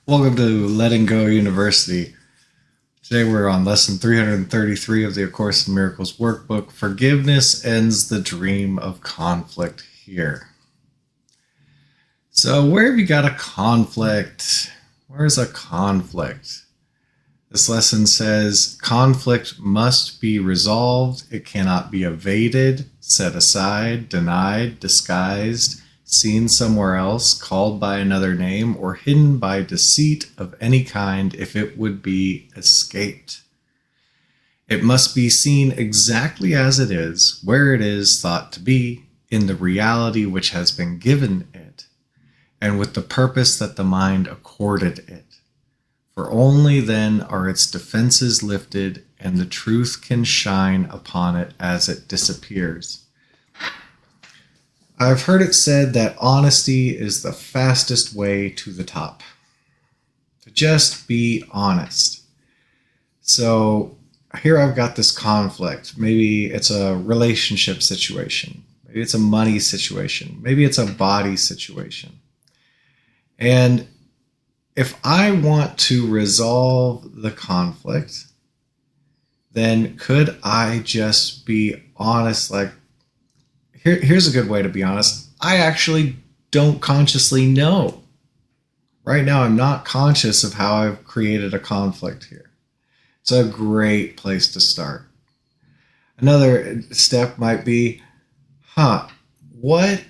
Welcome to Letting Go University. Today we're on lesson 333 of the A Course in Miracles workbook. Forgiveness ends the dream of conflict here. So where have you got a conflict? Where's a conflict? This lesson says conflict must be resolved. It cannot be evaded, set aside, denied, disguised, seen somewhere else, called by another name, or hidden by deceit of any kind if it would be escaped. It must be seen exactly as it is, where it is thought to be, in the reality which has been given it, and with the purpose that the mind accorded it. For only then are its defenses lifted, and the truth can shine upon it as it disappears. I've heard it said that honesty is the fastest way to the top. To just be honest. So here I've got this conflict. Maybe it's a relationship situation. Maybe it's a money situation. Maybe it's a body situation. And if I want to resolve the conflict, then could I just be honest? Like, here's a good way to be honest. I actually don't consciously know. Right now, I'm not conscious of how I've created a conflict here. It's a great place to start. Another step might be, what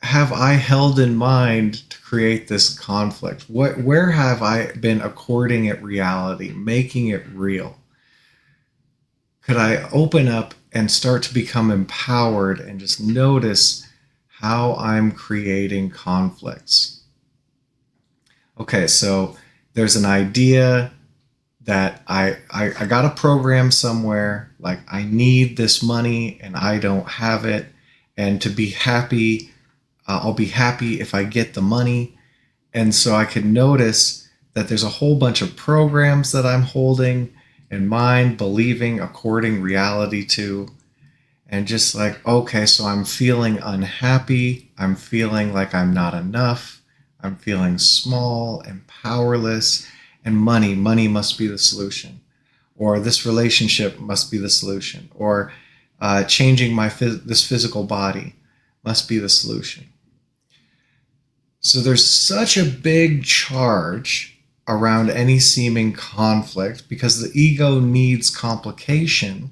have I held in mind to create this conflict? Where have I been according it reality, making it real? Could I open up and start to become empowered and just notice how I'm creating conflicts? Okay, so there's an idea that I got a program somewhere, like I need this money and I don't have it, and to be happy, I'll be happy if I get the money. And so I can notice that there's a whole bunch of programs that I'm holding in mind, believing, according reality to, and just like, okay, so I'm feeling unhappy. I'm feeling like I'm not enough. I'm feeling small and powerless, and money must be the solution, or this relationship must be the solution, or changing this physical body must be the solution. So there's such a big charge around any seeming conflict because the ego needs complication.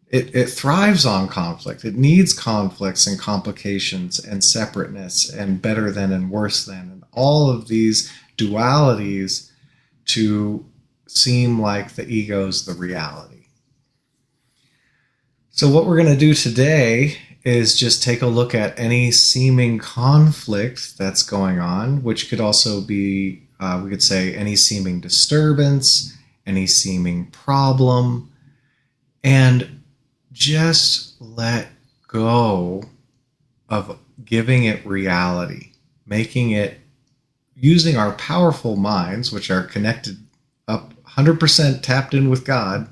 It thrives on conflict. It needs conflicts and complications and separateness and better than and worse than, and all of these dualities to seem like the ego's the reality. So what we're going to do today is just take a look at any seeming conflict that's going on, which could also be, we could say, any seeming disturbance, any seeming problem, and just let go of giving it reality, making it, using our powerful minds, which are connected up 100% tapped in with God,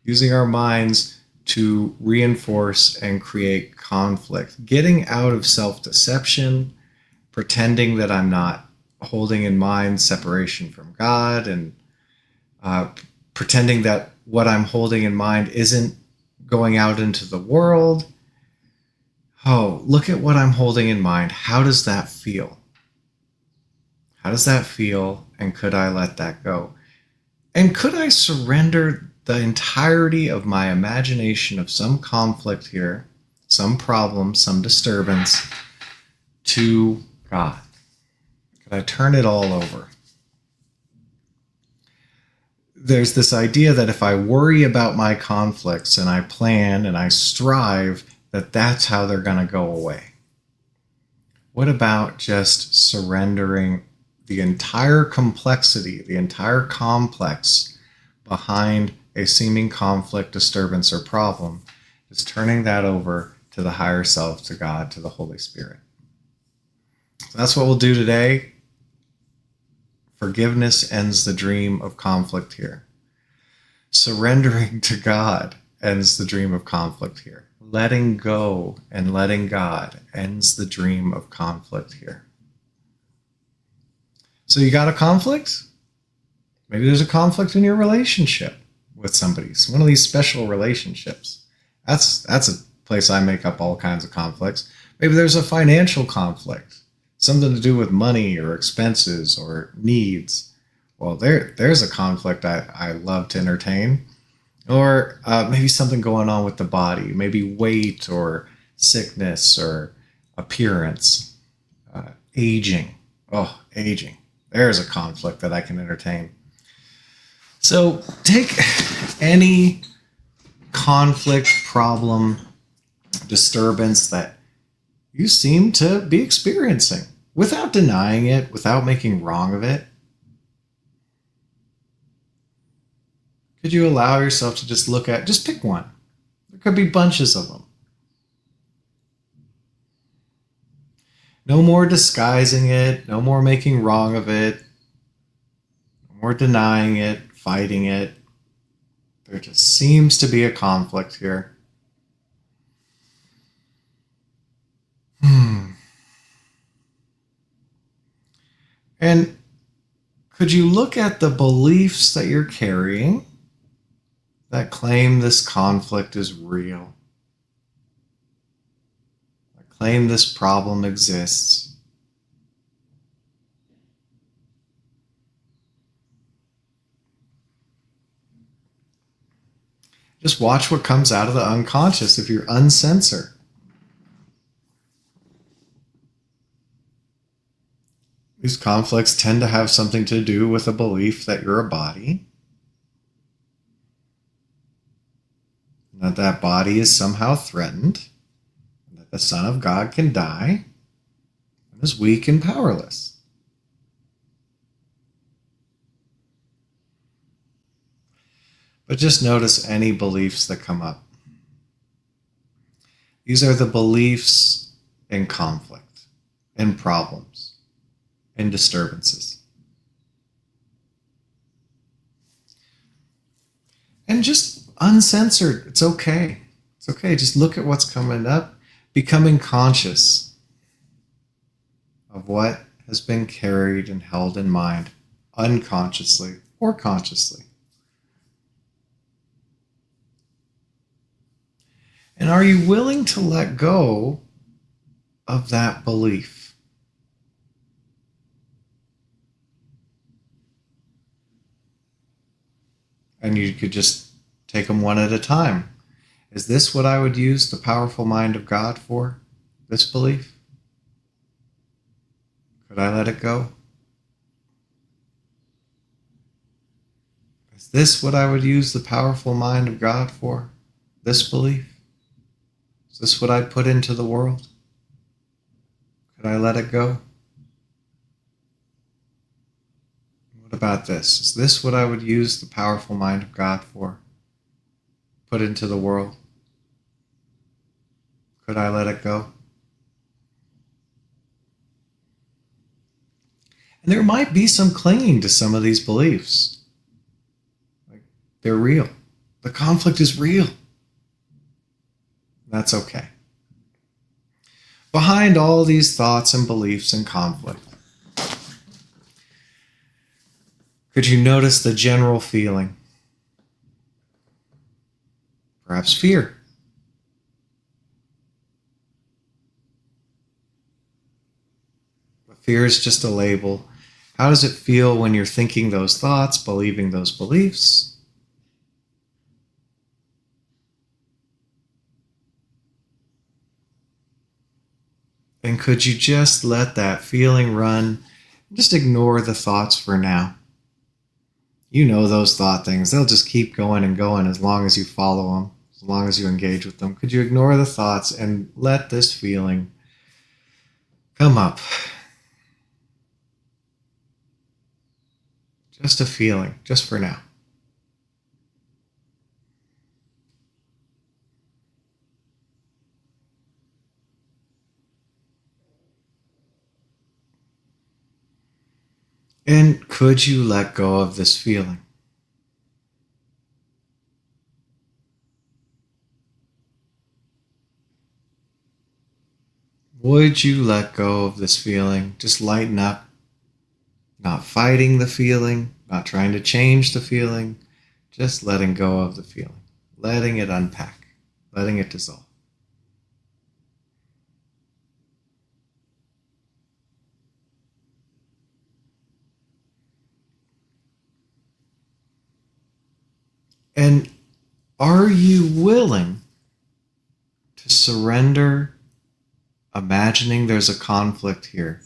using our minds to reinforce and create conflict, getting out of self-deception, pretending that I'm not holding in mind separation from God, and pretending that what I'm holding in mind isn't going out into the world. Oh, look at what I'm holding in mind. How does that feel? How does that feel? And could I let that go? And could I surrender the entirety of my imagination of some conflict here, some problem, some disturbance, to God? Could I turn it all over? There's this idea that if I worry about my conflicts and I plan and I strive, that's how they're going to go away. What about just surrendering the entire complexity, the entire complex behind a seeming conflict, disturbance, or problem, just turning that over to the higher self, to God, to the Holy Spirit? So that's what we'll do today. Forgiveness ends the dream of conflict here. Surrendering to God ends the dream of conflict here. Letting go and letting God ends the dream of conflict here. So you got a conflict? Maybe there's a conflict in your relationship with somebody. It's one of these special relationships. That's a place I make up all kinds of conflicts. Maybe there's a financial conflict, something to do with money or expenses or needs. Well, there's a conflict I love to entertain. Or maybe something going on with the body, maybe weight or sickness or appearance, aging. Oh, aging. There's a conflict that I can entertain. So take any conflict, problem, disturbance that you seem to be experiencing without denying it, without making wrong of it. Could you allow yourself to just pick one? There could be bunches of them. No more disguising it, no more making wrong of it, no more denying it, fighting it. There just seems to be a conflict here. And could you look at the beliefs that you're carrying that claim this conflict is real? That claim this problem exists? Just watch what comes out of the unconscious if you're uncensored. These conflicts tend to have something to do with a belief that you're a body, and that body is somehow threatened, and that the Son of God can die and is weak and powerless. But just notice any beliefs that come up. These are the beliefs in conflict, in problems, in disturbances. And just uncensored, it's okay. It's okay, just look at what's coming up, becoming conscious of what has been carried and held in mind unconsciously or consciously. And are you willing to let go of that belief? And you could just take them one at a time. Is this what I would use the powerful mind of God for? This belief? Could I let it go? Is this what I would use the powerful mind of God for? This belief? Is this what I'd put into the world? Could I let it go? What about this? Is this what I would use the powerful mind of God for? Put into the world? Could I let it go? And there might be some clinging to some of these beliefs. Like they're real. The conflict is real. That's okay. Behind all these thoughts and beliefs and conflict, could you notice the general feeling? Perhaps fear. But fear is just a label. How does it feel when you're thinking those thoughts, believing those beliefs? And could you just let that feeling run? Just ignore the thoughts for now. You know those thought things. They'll just keep going and going as long as you follow them, as long as you engage with them. Could you ignore the thoughts and let this feeling come up? Just a feeling, just for now. And could you let go of this feeling? Would you let go of this feeling? Just lighten up. not fighting the feeling, not trying to change the feeling, just letting go of the feeling, letting it unpack, letting it dissolve. And are you willing to surrender, imagining there's a conflict here,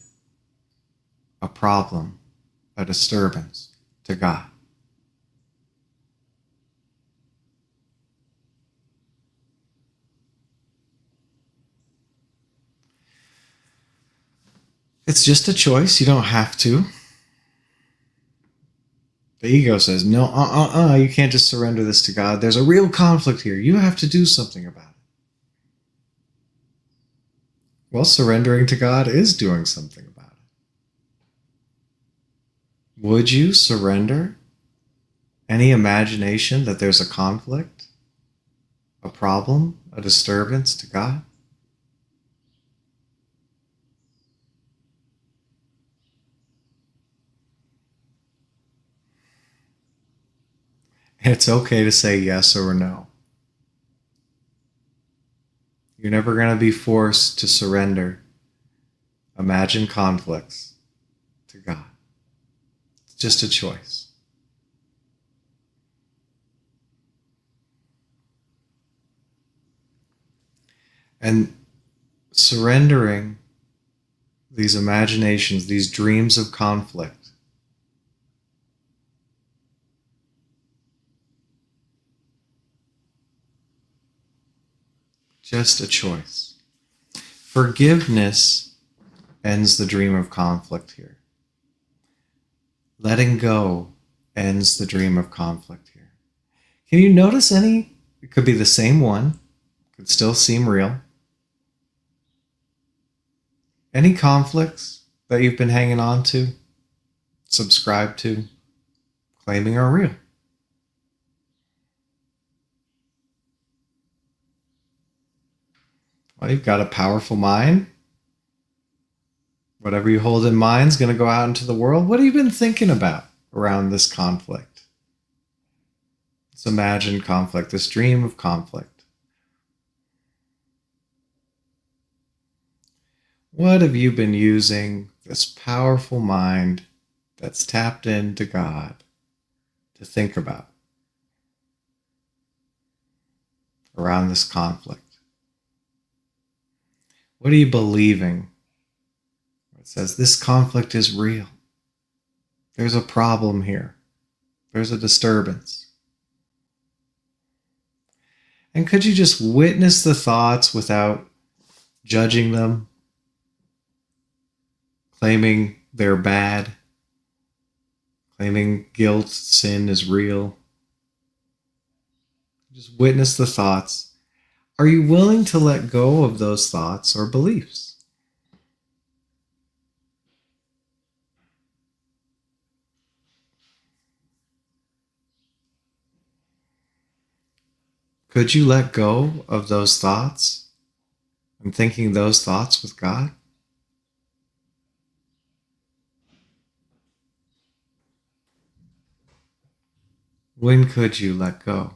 a problem, a disturbance, to God? It's just a choice. You don't have to. The ego says, no, you can't just surrender this to God. There's a real conflict here. You have to do something about it. Well, surrendering to God is doing something about it. Would you surrender any imagination that there's a conflict, a problem, a disturbance to God? It's okay to say yes or no. You're never going to be forced to surrender imagined conflicts to God. It's just a choice. And surrendering these imaginations, these dreams of conflict, just a choice. Forgiveness ends the dream of conflict here. Letting go ends the dream of conflict here. Can you notice any? It could be the same one, could still seem real. Any conflicts that you've been hanging on to, subscribed to, claiming are real? Well, you've got a powerful mind. Whatever you hold in mind is going to go out into the world. What have you been thinking about around this conflict? This imagined conflict, this dream of conflict. What have you been using this powerful mind that's tapped into God to think about around this conflict? What are you believing? It says this conflict is real. There's a problem here. There's a disturbance. And could you just witness the thoughts without judging them, claiming they're bad, claiming guilt, sin is real? Just witness the thoughts. Are you willing to let go of those thoughts or beliefs? Could you let go of those thoughts and thinking those thoughts with God? When could you let go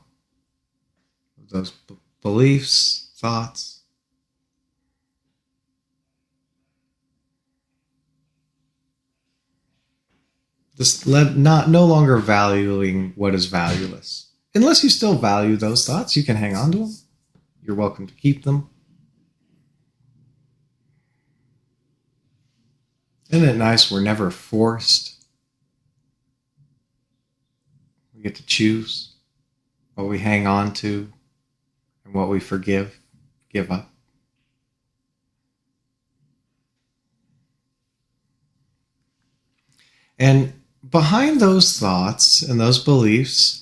of those beliefs, thoughts? Just no longer valuing what is valueless. Unless you still value those thoughts, you can hang on to them. You're welcome to keep them. Isn't it nice we're never forced? We get to choose what we hang on to and what we give up. And behind those thoughts and those beliefs,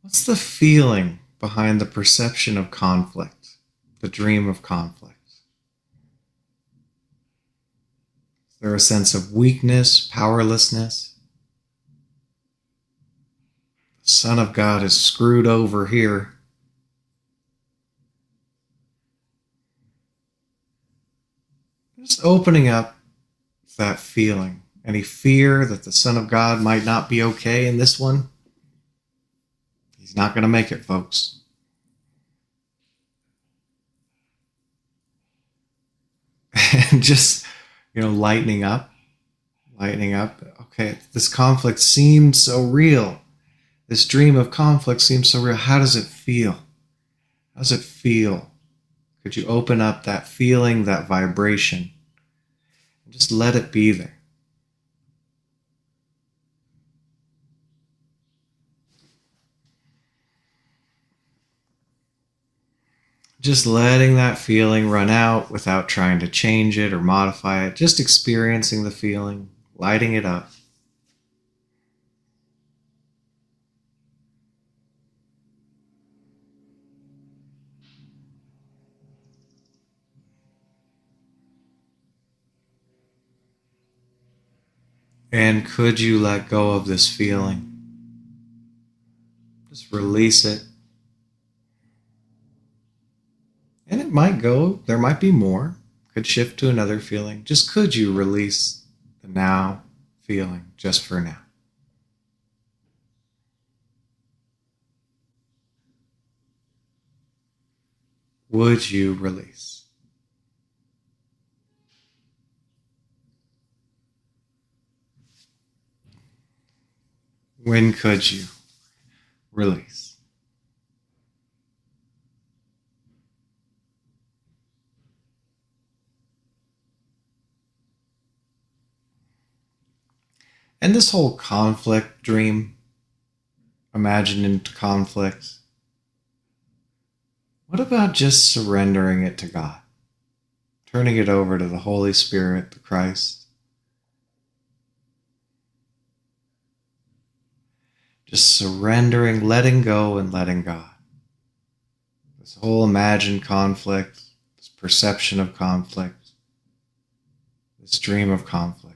what's the feeling behind the perception of conflict, the dream of conflict? Is there a sense of weakness, powerlessness? The Son of God is screwed over here. Just opening up that feeling any fear that the Son of God might not be okay in this one, he's not going to make it, folks. And just, lightening up. Okay, this conflict seemed so real. This dream of conflict seems so real. How does it feel? How does it feel? Could you open up that feeling, that vibration, and just let it be there? Just letting that feeling run out without trying to change it or modify it. Just experiencing the feeling, lighting it up. And could you let go of this feeling? Just release it. And it might go, there might be more. Could shift to another feeling. Just could you release the now feeling just for now? Would you release? When could you release? And this whole conflict dream, imagined conflict, what about just surrendering it to God? Turning it over to the Holy Spirit, to Christ. Just surrendering, letting go and letting God. This whole imagined conflict, this perception of conflict, this dream of conflict.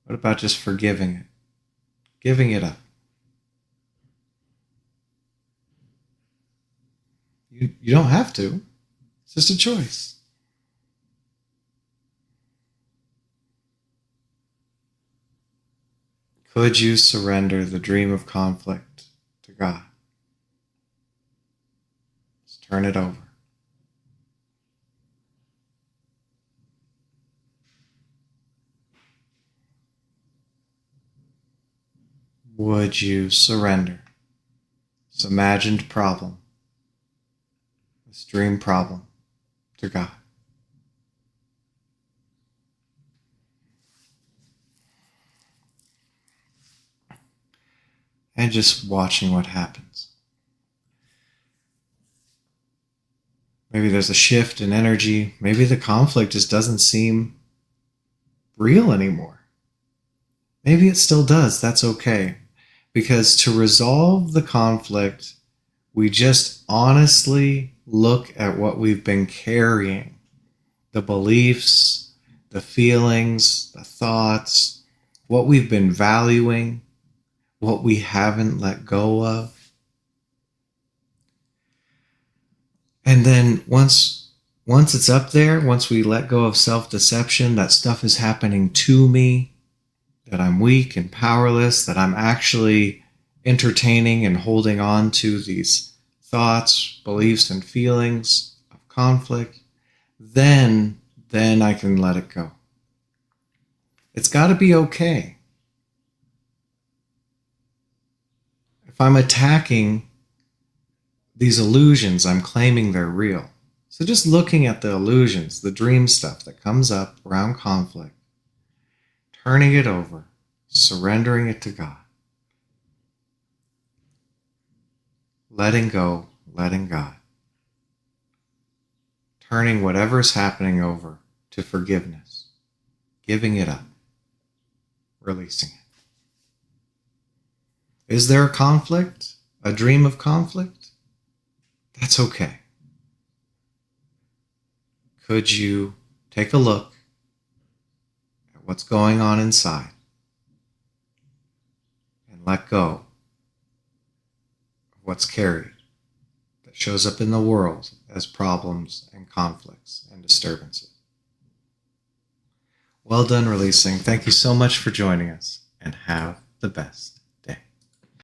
What about just forgiving it? Giving it up. You don't have to. It's just a choice. Could you surrender the dream of conflict to God? Just turn it over. Would you surrender this imagined problem, this dream problem, to God? And just watching what happens. Maybe there's a shift in energy. Maybe the conflict just doesn't seem real anymore. Maybe it still does. That's okay. Because to resolve the conflict, we just honestly look at what we've been carrying. The beliefs, the feelings, the thoughts, what we've been valuing, what we haven't let go of. And then once it's up there, once we let go of self-deception, that stuff is happening to me, that I'm weak and powerless, that I'm actually entertaining and holding on to these thoughts, beliefs, and feelings of conflict, then I can let it go. It's got to be okay. If I'm attacking these illusions, I'm claiming they're real. So just looking at the illusions, the dream stuff that comes up around conflict, turning it over, surrendering it to God, letting go, letting God, turning whatever's happening over to forgiveness, giving it up, releasing it. Is there a conflict? A dream of conflict? That's okay. Could you take a look at what's going on inside and let go of what's carried that shows up in the world as problems and conflicts and disturbances? Well done releasing. Thank you so much for joining us, and have the best.